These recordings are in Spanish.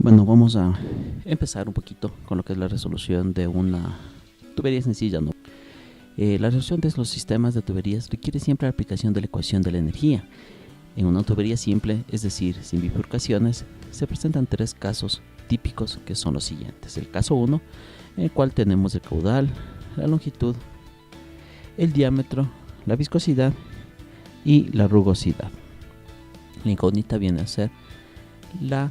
Bueno, vamos a empezar un poquito con lo que es la resolución de una tubería sencilla, ¿no? La resolución de los sistemas de tuberías requiere siempre la aplicación de la ecuación de la energía. En una tubería simple, es decir, sin bifurcaciones, se presentan tres casos típicos que son los siguientes. El caso 1, en el cual tenemos el caudal, la longitud, el diámetro, la viscosidad y la rugosidad. La incógnita viene a ser la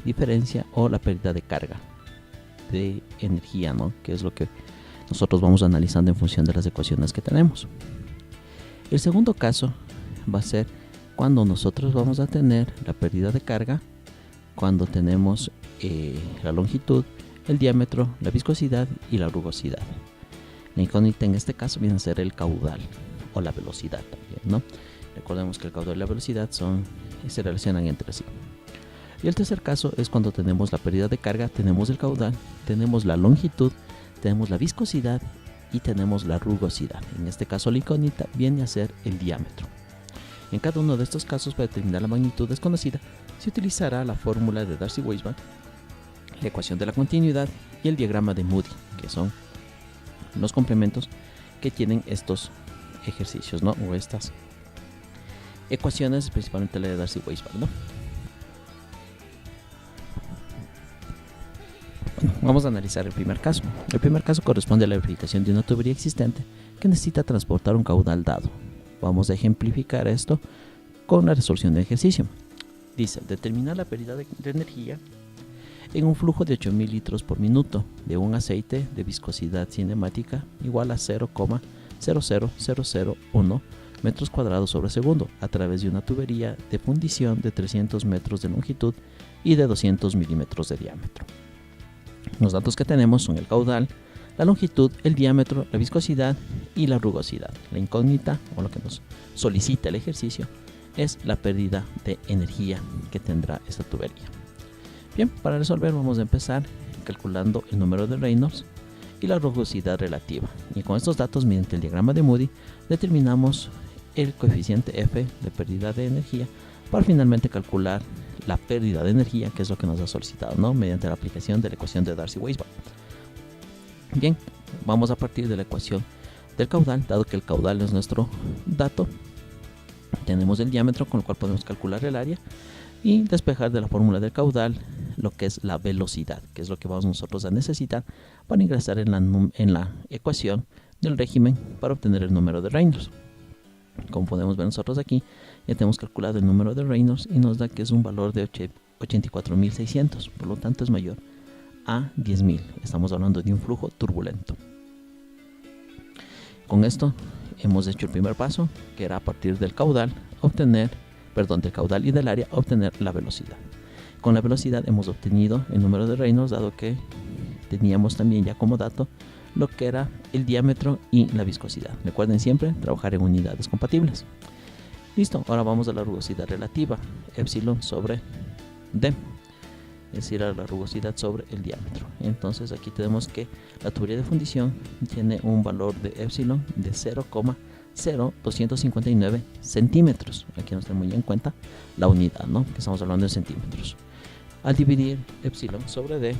diferencia o la pérdida de carga de energía, ¿no? Que es lo que nosotros vamos analizando en función de las ecuaciones que tenemos. El segundo caso va a ser cuando nosotros vamos a tener la pérdida de carga, cuando tenemos la longitud, el diámetro, la viscosidad y la rugosidad. La incógnita en este caso viene a ser el caudal o la velocidad también, ¿no? Recordemos que el caudal y la velocidad se relacionan entre sí. Y el tercer caso es cuando tenemos la pérdida de carga, tenemos el caudal, tenemos la longitud, tenemos la viscosidad y tenemos la rugosidad. En este caso la incógnita viene a ser el diámetro. En cada uno de estos casos, para determinar la magnitud desconocida, se utilizará la fórmula de Darcy-Weisbach, la ecuación de la continuidad y el diagrama de Moody, que son los complementos que tienen estos ejercicios, ¿no? O estas ecuaciones, principalmente la de Darcy-Weisbach, ¿no? Vamos a analizar el primer caso. El primer caso corresponde a la verificación de una tubería existente que necesita transportar un caudal dado. Vamos a ejemplificar esto con la resolución del ejercicio. Dice, determinar la pérdida de energía en un flujo de 8000 litros por minuto de un aceite de viscosidad cinemática igual a 0,00001 metros cuadrados sobre segundo a través de una tubería de fundición de 300 metros de longitud y de 200 milímetros de diámetro. Los datos que tenemos son el caudal, la longitud, el diámetro, la viscosidad y la rugosidad. La incógnita, o lo que nos solicita el ejercicio, es la pérdida de energía que tendrá esta tubería. Bien, para resolver vamos a empezar calculando el número de Reynolds y la rugosidad relativa. Y con estos datos, mediante el diagrama de Moody, determinamos el coeficiente F de pérdida de energía para finalmente calcular la pérdida de energía, que es lo que nos ha solicitado, ¿no? Mediante la aplicación de la ecuación de Darcy-Weisbach. Bien, vamos a partir de la ecuación del caudal, dado que el caudal es nuestro dato. Tenemos el diámetro, con el cual podemos calcular el área y despejar de la fórmula del caudal lo que es la velocidad, que es lo que vamos nosotros a necesitar para ingresar en la ecuación del régimen para obtener el número de Reynolds. Como podemos ver nosotros aquí, ya tenemos calculado el número de Reynolds y nos da que es un valor de 84.600, por lo tanto es mayor a 10.000. Estamos hablando de un flujo turbulento. Con esto hemos hecho el primer paso, que era a partir del caudal del caudal y del área obtener la velocidad. Con la velocidad hemos obtenido el número de Reynolds, dado que teníamos también ya como dato lo que era el diámetro y la viscosidad. Recuerden siempre trabajar en unidades compatibles. Listo, ahora vamos a la rugosidad relativa, epsilon sobre d, es decir, a la rugosidad sobre el diámetro. Entonces aquí tenemos que la tubería de fundición tiene un valor de epsilon de 0,0259 centímetros. Aquí nos tenemos ya en cuenta la unidad, ¿no? Que estamos hablando de centímetros. Al dividir epsilon sobre d,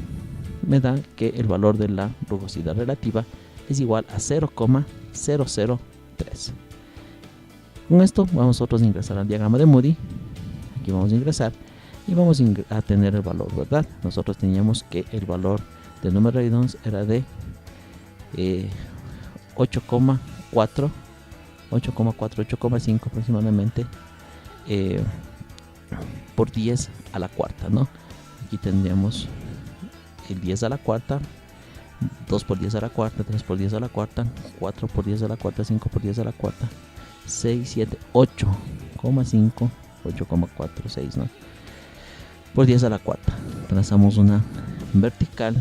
me da que el valor de la rugosidad relativa es igual a 0,003. Con esto vamos nosotros a ingresar al diagrama de Moody. Aquí vamos a ingresar y vamos a tener el valor, ¿verdad? Nosotros teníamos que el valor del número de Reynolds era de 8,5 aproximadamente por 10 a la cuarta, ¿no? Aquí tendríamos el 10 a la cuarta, 2 por 10 a la cuarta, 3 por 10 a la cuarta, 4 por 10 a la cuarta, 5 por 10 a la cuarta, 6, 7, 8,5, 8,46, ¿no? Por 10 a la cuarta. Trazamos una vertical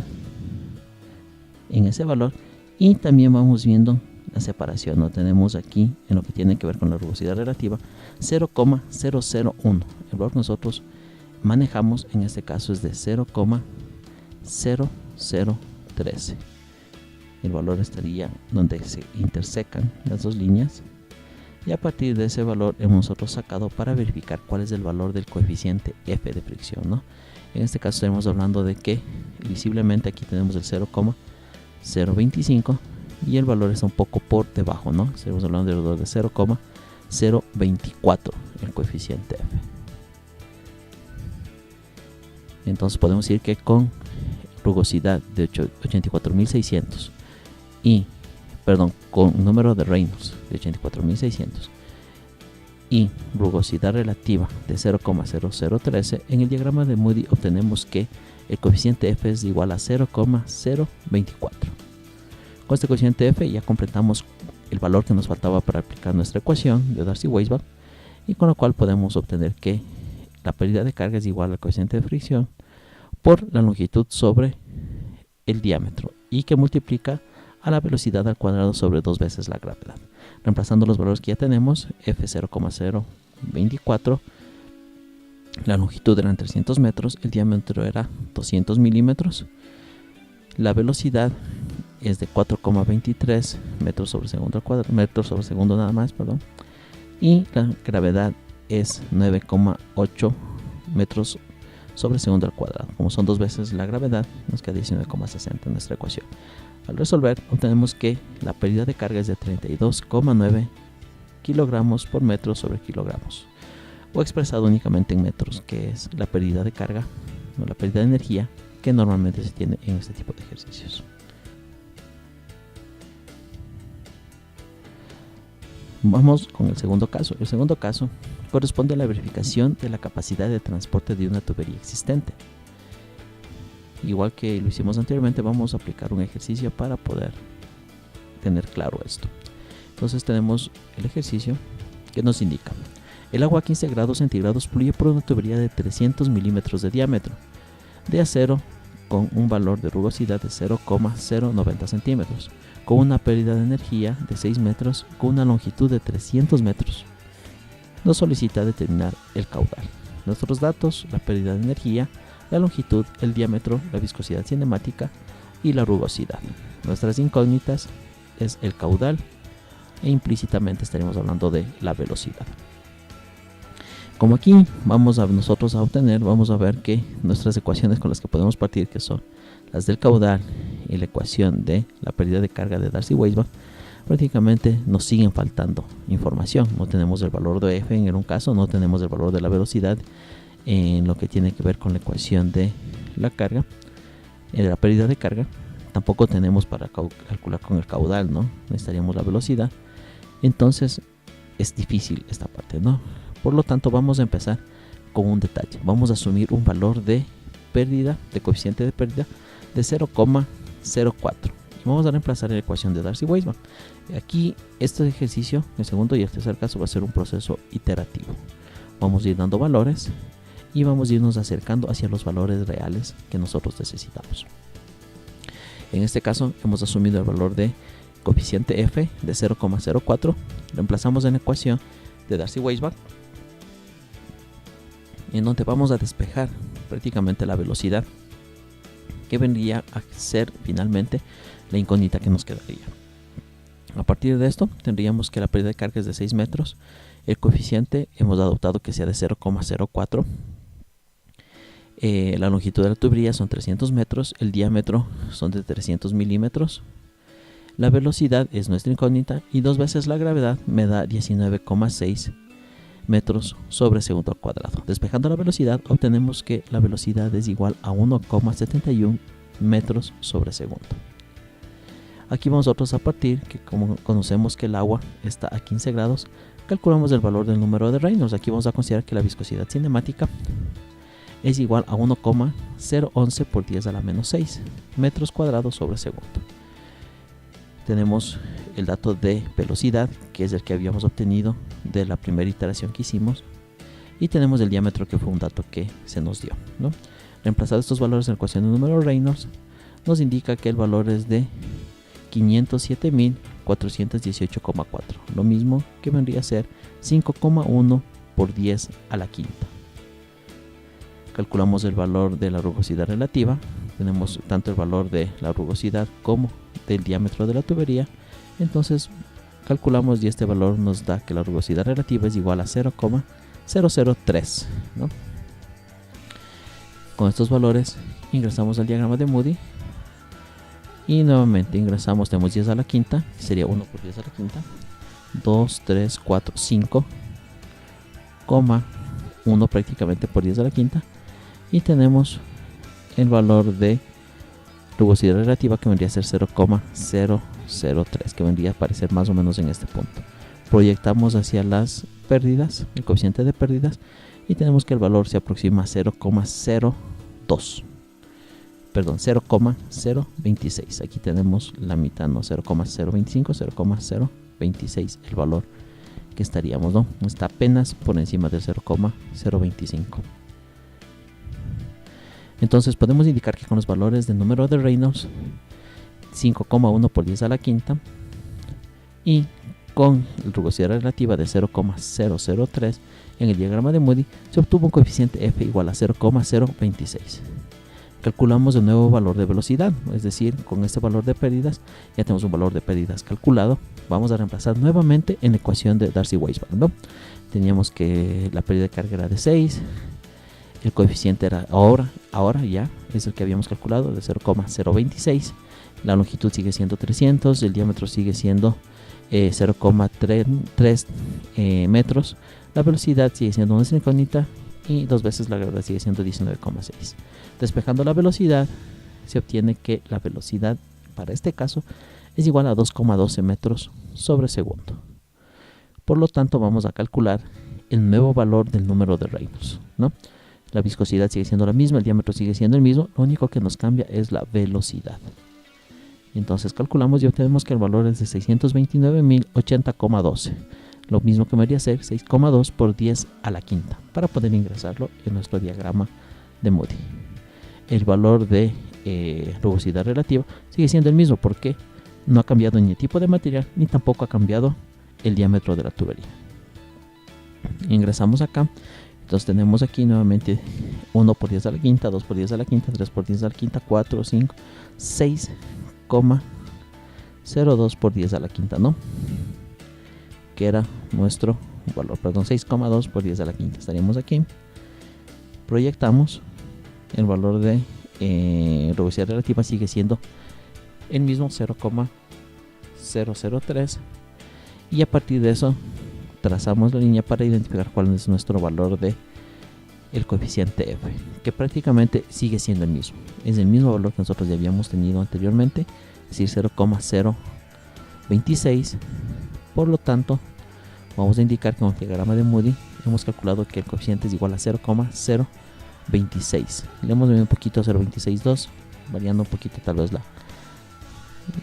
en ese valor y también vamos viendo la separación, ¿no? Tenemos aquí, en lo que tiene que ver con la rugosidad relativa, 0,001. El valor que nosotros manejamos en este caso es de 0,0013. El valor estaría donde se intersecan las dos líneas y a partir de ese valor hemos nosotros sacado para verificar cuál es el valor del coeficiente F de fricción, ¿no? En este caso estaremos hablando de que visiblemente aquí tenemos el 0,025 y el valor está un poco por debajo, ¿no? Estaremos hablando de alrededor de 0,024 el coeficiente F. Entonces podemos decir que con rugosidad de 84.600 con número de Reynolds de 84.600 y rugosidad relativa de 0,0013, en el diagrama de Moody obtenemos que el coeficiente F es igual a 0,024. Con este coeficiente F ya completamos el valor que nos faltaba para aplicar nuestra ecuación de Darcy-Weisbach, y con lo cual podemos obtener que la pérdida de carga es igual al coeficiente de fricción por la longitud sobre el diámetro, y que multiplica a la velocidad al cuadrado sobre 2 veces la gravedad. Reemplazando los valores que ya tenemos, F 0,024, la longitud eran 300 metros, el diámetro era 200 milímetros, la velocidad es de 4,23 metros sobre segundo al cuadrado, metros sobre segundo nada más, perdón, y la gravedad es 9,8 metros sobre segundo al cuadrado. Como son 2 veces la gravedad, nos queda 19,60 en nuestra ecuación. Al resolver, obtenemos que la pérdida de carga es de 32,9 kilogramos por metro sobre kilogramos, o expresado únicamente en metros, que es la pérdida de carga o la pérdida de energía que normalmente se tiene en este tipo de ejercicios. Vamos con el segundo caso. El segundo caso corresponde a la verificación de la capacidad de transporte de una tubería existente. Igual que lo hicimos anteriormente, vamos a aplicar un ejercicio para poder tener claro esto. Entonces tenemos el ejercicio que nos indica: el agua a 15 grados centígrados fluye por una tubería de 300 milímetros de diámetro de acero con un valor de rugosidad de 0,090 centímetros, con una pérdida de energía de 6 metros con una longitud de 300 metros. Nos solicita determinar el caudal. Nuestros datos: la pérdida de energía, la longitud, el diámetro, la viscosidad cinemática y la rugosidad. Nuestras incógnitas es el caudal e implícitamente estaremos hablando de la velocidad. Como aquí vamos a ver que nuestras ecuaciones con las que podemos partir, que son las del caudal y la ecuación de la pérdida de carga de Darcy-Weisbach, prácticamente nos siguen faltando información. No tenemos el valor de F en un caso, no tenemos el valor de la velocidad en lo que tiene que ver con la ecuación de la carga, de la pérdida de carga. Tampoco tenemos para calcular con el caudal, ¿no? Necesitaríamos la velocidad. Entonces es difícil esta parte, ¿no? Por lo tanto, vamos a empezar con un detalle. Vamos a asumir un valor de pérdida, de coeficiente de pérdida de 0,04. Vamos a reemplazar la ecuación de Darcy-Weisbach. Aquí este ejercicio, el segundo y el tercer caso, va a ser un proceso iterativo. Vamos a ir dando valores y vamos a irnos acercando hacia los valores reales que nosotros necesitamos. En este caso hemos asumido el valor de coeficiente F de 0,04. Reemplazamos en la ecuación de Darcy-Weisbach, en donde vamos a despejar prácticamente la velocidad, que vendría a ser finalmente la incógnita que nos quedaría. A partir de esto tendríamos que la pérdida de carga es de 6 metros, el coeficiente hemos adoptado que sea de 0,04, la longitud de la tubería son 300 metros, el diámetro son de 300 milímetros, la velocidad es nuestra incógnita y 2 veces la gravedad me da 19,6 metros sobre segundo al cuadrado. Despejando la velocidad, obtenemos que la velocidad es igual a 1,71 metros sobre segundo. Aquí vamos nosotros a partir que, como conocemos que el agua está a 15 grados, calculamos el valor del número de Reynolds. Aquí vamos a considerar que la viscosidad cinemática es igual a 1,011 por 10 a la menos 6 metros cuadrados sobre segundo. Tenemos el dato de velocidad, que es el que habíamos obtenido de la primera iteración que hicimos, y tenemos el diámetro, que fue un dato que se nos dio, ¿no? Reemplazar estos valores en la ecuación del número Reynolds nos indica que el valor es de 507.418,4, lo mismo que vendría a ser 5,1 por 10 a la quinta. Calculamos el valor de la rugosidad relativa. Tenemos tanto el valor de la rugosidad como del diámetro de la tubería. Entonces calculamos y este valor nos da que la rugosidad relativa es igual a 0,003, ¿no? Con estos valores ingresamos al diagrama de Moody y nuevamente ingresamos, tenemos 10 a la quinta, que sería 1 por 10 a la quinta, 2, 3, 4, 5, 1 prácticamente por 10 a la quinta, y tenemos el valor de rugosidad relativa que vendría a ser 0,003, que vendría a aparecer más o menos en este punto. Proyectamos hacia las pérdidas, el coeficiente de pérdidas, y tenemos que el valor se aproxima a 0,02. Perdón, 0,026. Aquí tenemos la mitad, ¿no? 0,025, 0,026 el valor que estaríamos, ¿no? Está apenas por encima del 0,025. Entonces podemos indicar que con los valores del número de Reynolds, 5,1 por 10 a la quinta, y con la rugosidad relativa de 0,003 en el diagrama de Moody, se obtuvo un coeficiente F igual a 0,026. Calculamos el nuevo valor de velocidad, es decir, con este valor de pérdidas ya tenemos un valor de pérdidas calculado. Vamos a reemplazar nuevamente en la ecuación de Darcy-Weisbach, ¿no? Teníamos que la pérdida de carga era de 6, el coeficiente era ahora ya es el que habíamos calculado, de 0,026, la longitud sigue siendo 300, el diámetro sigue siendo 0,3 metros, la velocidad sigue siendo una incógnita y 2 veces la gravedad sigue siendo 19,6. Despejando la velocidad, se obtiene que la velocidad para este caso es igual a 2,12 metros sobre segundo. Por lo tanto, vamos a calcular el nuevo valor del número de Reynolds, ¿no? La viscosidad sigue siendo la misma, el diámetro sigue siendo el mismo, lo único que nos cambia es la velocidad. Entonces calculamos y obtenemos que el valor es de 629.080,12. Lo mismo que me haría ser 6,2 por 10 a la quinta para poder ingresarlo en nuestro diagrama de Moody. El valor de rugosidad relativa sigue siendo el mismo porque no ha cambiado ni el tipo de material ni tampoco ha cambiado el diámetro de la tubería. Ingresamos acá, entonces tenemos aquí nuevamente 1 por 10 a la quinta, 2 por 10 a la quinta, 3 por 10 a la quinta, 4, 5, 6,02 por 10 a la quinta, ¿no? Que era nuestro valor, perdón, 6,2 por 10 a la quinta. Estaríamos aquí, proyectamos el valor de rugosidad relativa, sigue siendo el mismo, 0,003, y a partir de eso trazamos la línea para identificar cuál es nuestro valor de el coeficiente F, que prácticamente sigue siendo el mismo, es el mismo valor que nosotros ya habíamos tenido anteriormente, es decir, 0,026. Por lo tanto, vamos a indicar que con el diagrama de Moody hemos calculado que el coeficiente es igual a 0,026. Le hemos medido un poquito a 0,262, variando un poquito tal vez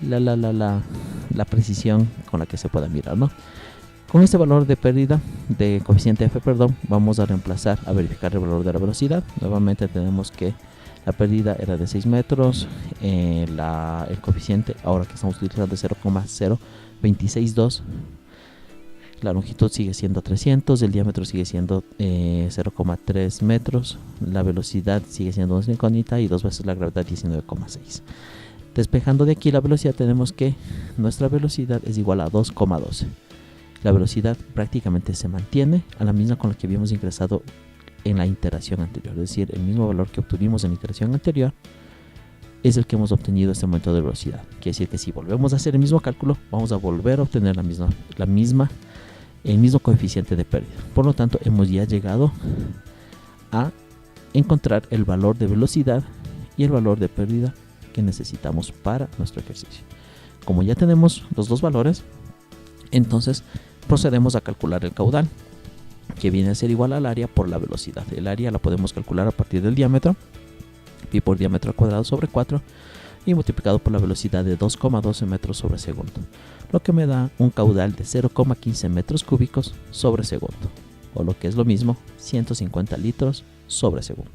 la precisión con la que se pueda mirar, ¿no? Con este valor de pérdida de coeficiente F, vamos a reemplazar a verificar el valor de la velocidad. Nuevamente tenemos que la pérdida era de 6 metros, el coeficiente ahora que estamos utilizando es 0,0262. La longitud sigue siendo 300, el diámetro sigue siendo 0,3 metros, la velocidad sigue siendo una incógnita y 2 veces la gravedad, 19,6. Despejando de aquí la velocidad, tenemos que nuestra velocidad es igual a 2,12. La velocidad prácticamente se mantiene a la misma con la que habíamos ingresado en la iteración anterior, es decir, el mismo valor que obtuvimos en la iteración anterior es el que hemos obtenido en este momento de velocidad. Quiere decir que si volvemos a hacer el mismo cálculo, vamos a volver a obtener el mismo coeficiente de pérdida. Por lo tanto, hemos ya llegado a encontrar el valor de velocidad y el valor de pérdida que necesitamos para nuestro ejercicio. Como ya tenemos los dos valores, entonces procedemos a calcular el caudal, que viene a ser igual al área por la velocidad. El área la podemos calcular a partir del diámetro, pi por diámetro al cuadrado sobre 4, y multiplicado por la velocidad de 2,12 metros sobre segundo, lo que me da un caudal de 0,15 metros cúbicos sobre segundo, o lo que es lo mismo, 150 litros sobre segundo.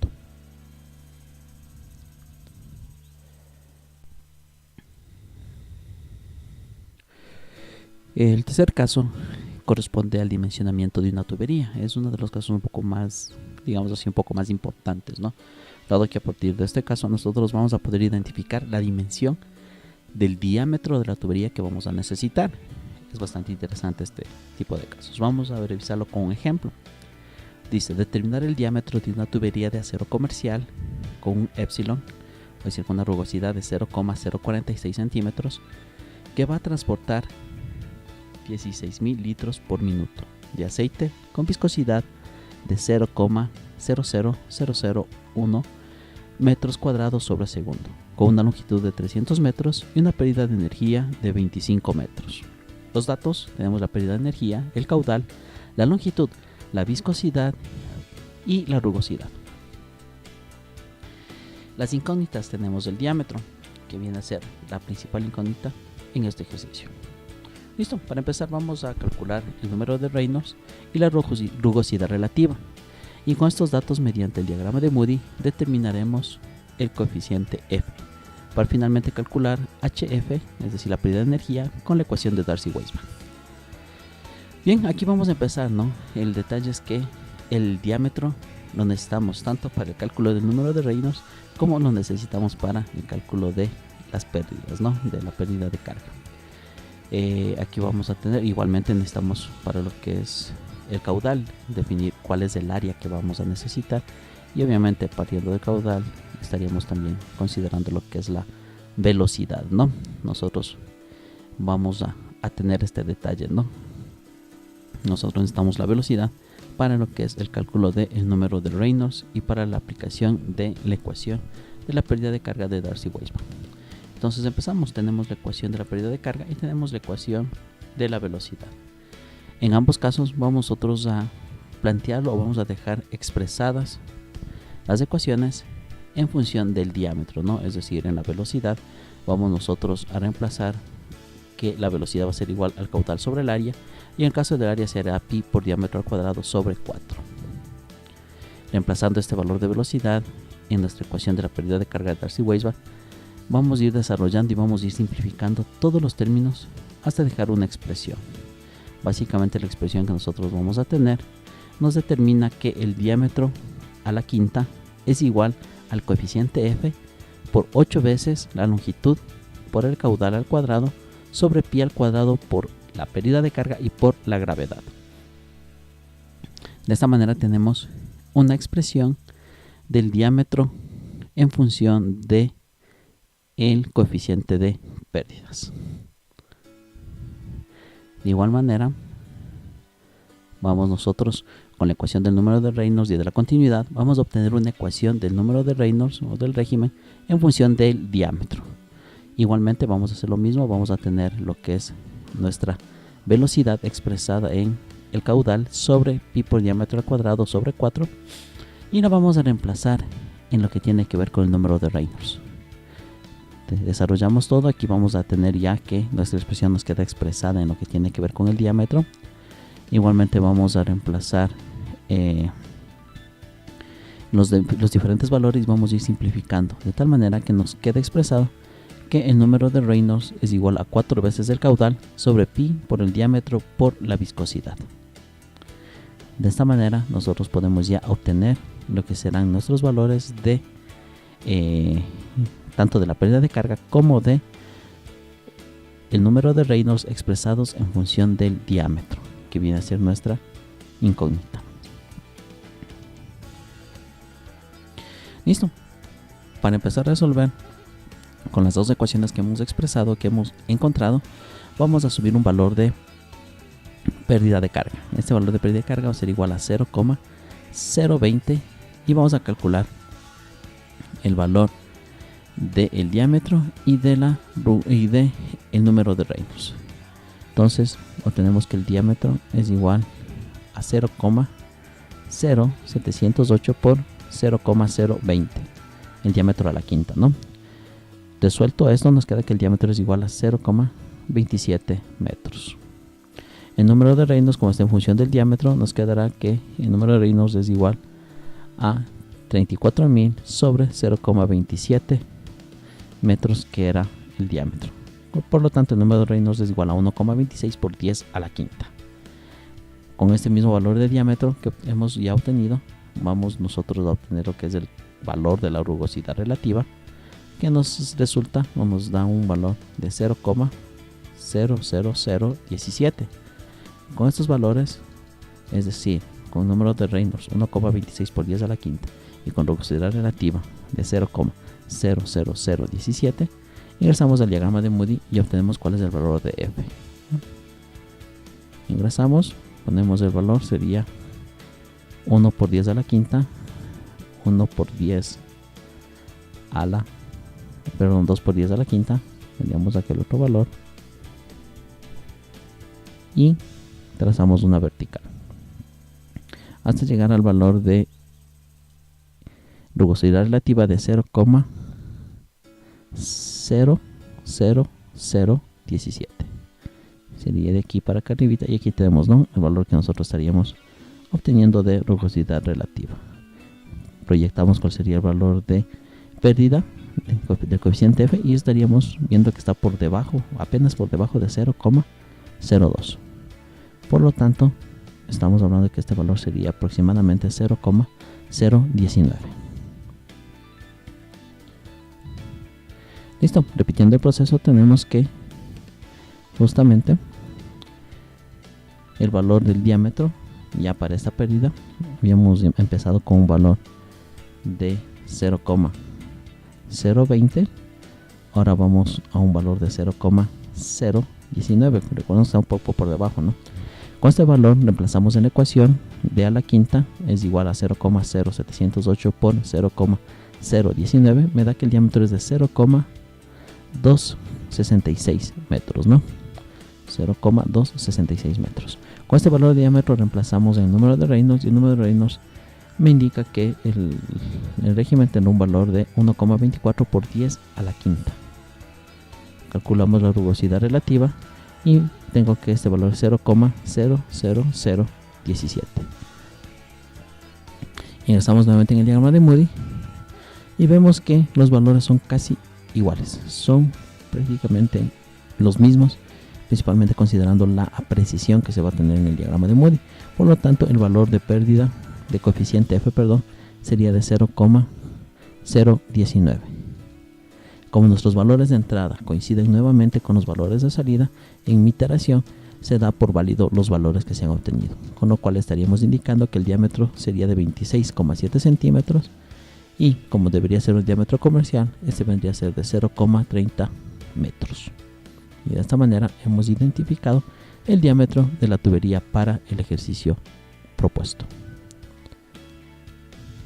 El tercer caso corresponde al dimensionamiento de una tubería. Es uno de los casos un poco más, digamos así, un poco más importantes, ¿no? Dado que a partir de este caso nosotros vamos a poder identificar la dimensión del diámetro de la tubería que vamos a necesitar. Es bastante interesante este tipo de casos. Vamos a revisarlo con un ejemplo. Dice, determinar el diámetro de una tubería de acero comercial con un épsilon, es decir, con una rugosidad de 0,046 centímetros, que va a transportar 16.000 litros por minuto de aceite con viscosidad de 0,00001 metros cuadrados sobre segundo, con una longitud de 300 metros y una pérdida de energía de 25 metros. Los datos: tenemos la pérdida de energía, el caudal, la longitud, la viscosidad y la rugosidad. Las incógnitas: tenemos el diámetro, que viene a ser la principal incógnita en este ejercicio. Listo, para empezar vamos a calcular el número de Reynolds y la rugosidad relativa. Y con estos datos, mediante el diagrama de Moody, determinaremos el coeficiente F, para finalmente calcular HF, es decir, la pérdida de energía, con la ecuación de Darcy-Weisbach. Bien, aquí vamos a empezar, ¿no? El detalle es que el diámetro lo necesitamos tanto para el cálculo del número de Reynolds como lo necesitamos para el cálculo de las pérdidas, ¿no? De la pérdida de carga. Aquí vamos a tener, igualmente necesitamos para lo que es el caudal, definir cuál es el área que vamos a necesitar, y obviamente partiendo del caudal estaríamos también considerando lo que es la velocidad, ¿no? Nosotros vamos a tener este detalle, ¿no? Nosotros necesitamos la velocidad para lo que es el cálculo del número de Reynolds y para la aplicación de la ecuación de la pérdida de carga de Darcy-Weisbach. Entonces empezamos, tenemos la ecuación de la pérdida de carga y tenemos la ecuación de la velocidad. En ambos casos vamos nosotros a plantearlo o vamos a dejar expresadas las ecuaciones en función del diámetro, ¿no? Es decir, en la velocidad vamos nosotros a reemplazar que la velocidad va a ser igual al caudal sobre el área, y en el caso del área será pi por diámetro al cuadrado sobre 4. Reemplazando este valor de velocidad en nuestra ecuación de la pérdida de carga de Darcy-Weisbach, vamos a ir desarrollando y vamos a ir simplificando todos los términos hasta dejar una expresión. Básicamente la expresión que nosotros vamos a tener nos determina que el diámetro a la quinta es igual al coeficiente F por 8 veces la longitud por el caudal al cuadrado sobre pi al cuadrado por la pérdida de carga y por la gravedad. De esta manera tenemos una expresión del diámetro en función de el coeficiente de pérdidas. De igual manera, vamos nosotros con la ecuación del número de Reynolds y de la continuidad, vamos a obtener una ecuación del número de Reynolds o del régimen en función del diámetro. Igualmente vamos a hacer lo mismo, vamos a tener lo que es nuestra velocidad expresada en el caudal sobre pi por diámetro al cuadrado sobre 4, y la vamos a reemplazar en lo que tiene que ver con el número de Reynolds. Desarrollamos todo, aquí vamos a tener ya que nuestra expresión nos queda expresada en lo que tiene que ver con el diámetro. Igualmente vamos a reemplazar los diferentes valores, vamos a ir simplificando de tal manera que nos quede expresado que el número de Reynolds es igual a 4 veces el caudal sobre pi por el diámetro por la viscosidad. De esta manera nosotros podemos ya obtener lo que serán nuestros valores de tanto de la pérdida de carga como de el número de Reynolds expresados en función del diámetro, que viene a ser nuestra incógnita. Listo. Para empezar a resolver con las dos ecuaciones que hemos expresado, que hemos encontrado, vamos a subir un valor de pérdida de carga. Este valor de pérdida de carga va a ser igual a 0,020 y vamos a calcular el valor del diámetro y de el número de Reynolds. Entonces obtenemos que el diámetro es igual a 0,0708 por 0,020, el diámetro a la quinta, ¿no? Resuelto esto, nos queda que el diámetro es igual a 0,27 metros. El número de Reynolds, como está en función del diámetro, nos quedará que el número de Reynolds es igual a 34.000 sobre 0,27 metros, que era el diámetro. Por lo tanto, el número de Reynolds es igual a 1,26 por 10 a la quinta. Con este mismo valor de diámetro que hemos ya obtenido, vamos nosotros a obtener lo que es el valor de la rugosidad relativa, que nos resulta o nos da un valor de 0,00017. Con estos valores, es decir, con número de Reynolds 1,26 por 10 a la quinta y con rugosidad relativa de 0,00017, ingresamos al diagrama de Moody y obtenemos cuál es el valor de F. Ingresamos, ponemos el valor, sería 1 por 10 a la quinta, 1 por 10 a la, perdón, 2 por 10 a la quinta, tendríamos aquel otro valor y trazamos una vertical hasta llegar al valor de rugosidad relativa de 0,00017. Sería de aquí para acá arribita y aquí tenemos, ¿no?, el valor que nosotros estaríamos obteniendo de rugosidad relativa. Proyectamos cuál sería el valor de pérdida del coeficiente F y estaríamos viendo que está por debajo, apenas por debajo de 0,02. Por lo tanto, estamos hablando de que este valor sería aproximadamente 0,019. Listo, repitiendo el proceso, tenemos que justamente el valor del diámetro ya para esta pérdida habíamos empezado con un valor de 0,020. Ahora vamos a un valor de 0,019. Recuerden, está un poco por debajo, ¿no? Con este valor reemplazamos en la ecuación de a la quinta es igual a 0,0708 por 0,019. Me da que el diámetro es de 0,266 metros, ¿no? 0,266 metros. Con este valor de diámetro reemplazamos el número de Reynolds y el número de Reynolds me indica que el régimen tendrá un valor de 1,24 por 10 a la quinta. Calculamos la rugosidad relativa y tengo que este valor es 0,00017. Ingresamos nuevamente en el diagrama de Moody y vemos que los valores son casi iguales, son prácticamente los mismos, principalmente considerando la precisión que se va a tener en el diagrama de Moody. Por lo tanto, el valor de pérdida de coeficiente F, sería de 0,019. Como nuestros valores de entrada coinciden nuevamente con los valores de salida, en mi iteración se da por válido los valores que se han obtenido, con lo cual estaríamos indicando que el diámetro sería de 26,7 centímetros y como debería ser un diámetro comercial, este vendría a ser de 0,30 metros. Y de esta manera hemos identificado el diámetro de la tubería para el ejercicio propuesto.